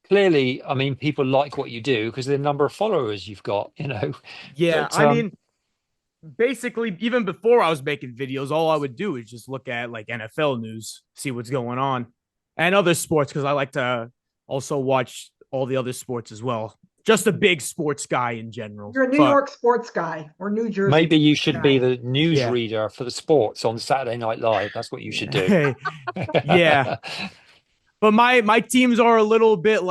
clearly, people like what you do because of the number of followers you've got. Yeah, but, I mean. Basically, even before I was making videos, all I would do is just look at NFL news, see what's going on, and other sports, because I like to also watch all the other sports as well. Just a big sports guy in general. You're a New York sports guy or New Jersey. Maybe you should be the news reader for the sports on Saturday Night Live. That's what you should do. Yeah. But my teams are a little bit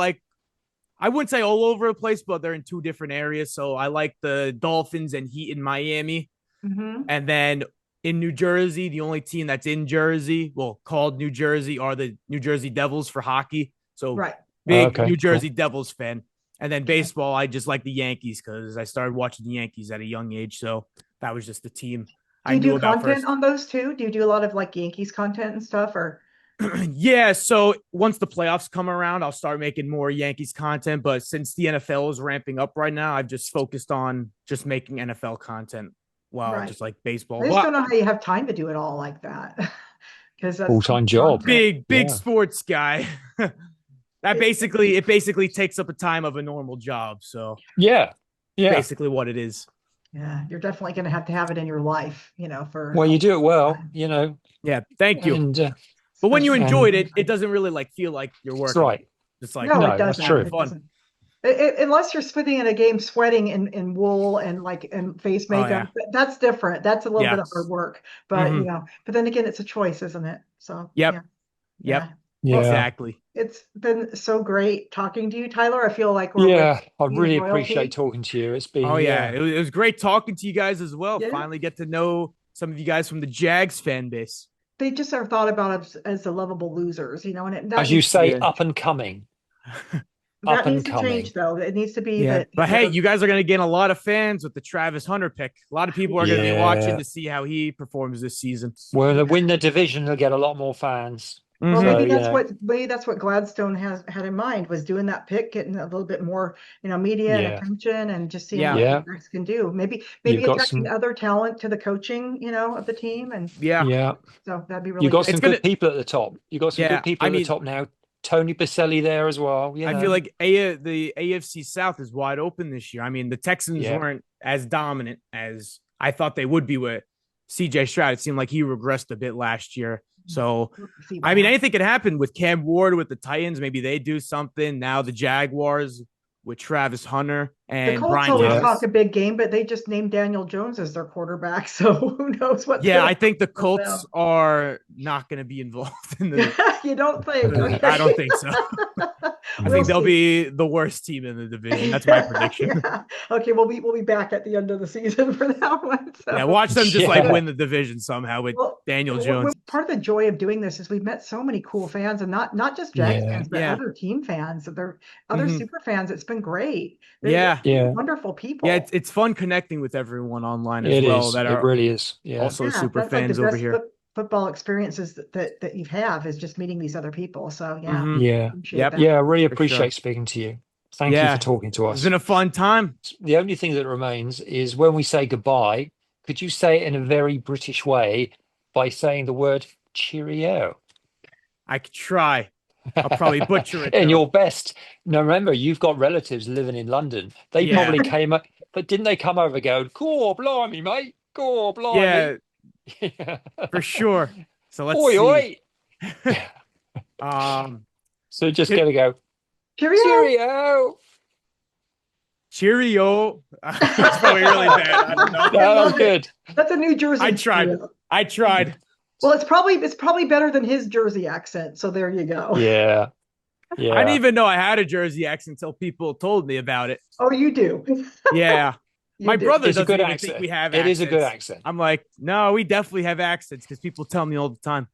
I wouldn't say all over the place, but they're in two different areas. So I like the Dolphins and Heat in Miami. And then in New Jersey, the only team that's in Jersey, well, called New Jersey, are the New Jersey Devils for hockey. So big New Jersey Devils fan. And then baseball, I just like the Yankees because I started watching the Yankees at a young age. So that was just the team I knew about first. Do you do content on those too? Do you do a lot of like Yankees content and stuff, or? Yeah, so once the playoffs come around, I'll start making more Yankees content. But since the NFL is ramping up right now, I've just focused on just making NFL content. Wow, just like baseball. I just don't know how you have time to do it all like that. Because that's full-time job. Big sports guy. It basically takes up a time of a normal job. So yeah, basically what it is. Yeah, you're definitely going to have it in your life, for. Well, you do it well, Yeah, thank you. And, but when you enjoyed it, it doesn't really like feel like you're working. That's right. It's like no, it doesn't. That's true. It doesn't. Unless you're sitting in a game sweating in wool and face makeup, that's different. That's a little bit of hard work, but but then again, it's a choice, isn't it? So Yep. Exactly. It's been so great talking to you, Tyler. I feel like I really appreciate talking to you. It's been it was great talking to you guys as well. Finally get to know some of you guys from the Jags fan base. They just are thought about as the lovable losers, and as you say, up and coming. That needs to change, though. It needs to be that. But hey, you guys are going to gain a lot of fans with the Travis Hunter pick. A lot of people are going to be watching to see how he performs this season. Well, to win the division, they'll get a lot more fans. Well, maybe that's what Gladstone had in mind, was doing that pick, getting a little bit more, media and attention, and just seeing what the Jags can do. Maybe attracting other talent to the coaching, of the team, and so that'd be really. You got some good people at the top. You got some good people at the top now. Tony Baselli there as well. I feel like the AFC South is wide open this year. I mean, the Texans weren't as dominant as I thought they would be with CJ Stroud. It seemed like he regressed a bit last year. So, I mean, anything could happen with Cam Ward, with the Titans. Maybe they do something. Now the Jaguars with Travis Hunter and Brian Davis. Talk a big game, but they just named Daniel Jones as their quarterback. So who knows what? Yeah, I think the Colts are not going to be involved in the. You don't think? Okay. I don't think so. I think they'll be the worst team in the division. That's my prediction. Okay, we'll be back at the end of the season for that one. So. Yeah, watch them just win the division somehow with Daniel Jones. Part of the joy of doing this is we've met so many cool fans, and not just Jags fans, but other team fans. They're other super fans. It's been great. They're wonderful people. Yeah, it's fun connecting with everyone online as well. It really is. Yeah, also super fans over here. Football experiences that you have is just meeting these other people. So I really appreciate speaking to you. Thank you for talking to us. It's been a fun time. The only thing that remains is when we say goodbye, could you say it in a very British way by saying the word cheerio? I could try. I'll probably butcher it. In your best. Now remember, you've got relatives living in London. They probably came up, but didn't they come over going, "Cool, blimey, mate. Cool, blimey." Yeah. For sure. So let's see. So just gonna go. Cheerio. Cheerio. That's probably really bad. I don't know. That was good. That's a New Jersey. I tried. Well, it's probably better than his Jersey accent. So there you go. Yeah. I didn't even know I had a Jersey accent until people told me about it. Oh, you do? Yeah. My brother doesn't even think we have accents. It is a good accent. I'm like, no, we definitely have accents because people tell me all the time.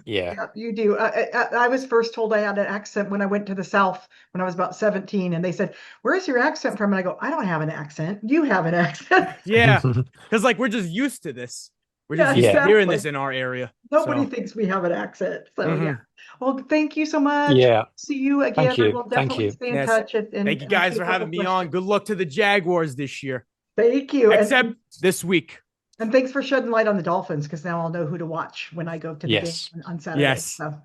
Yeah, you do. I was first told I had an accent when I went to the South when I was about 17. And they said, "Where's your accent from?" And I go, "I don't have an accent. You have an accent." Yeah, because we're just used to this. We're just used to hearing this in our area. Nobody thinks we have an accent. So, Well, thank you so much. Yeah. See you again. Thank you. We'll definitely stay in touch. Thank you guys for having me on. Good luck to the Jaguars this year. Thank you. Except this week. And thanks for shedding light on the Dolphins, because now I'll know who to watch when I go to the game on Saturday. Yes. So,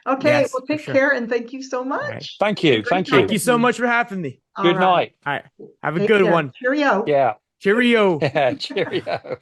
okay. Well, take care, and thank you so much. Right. Thank you. Thank you. Thank you so much for having me. Good night. All right. Have a good one. Cheerio. Cheerio. Yeah, cheerio.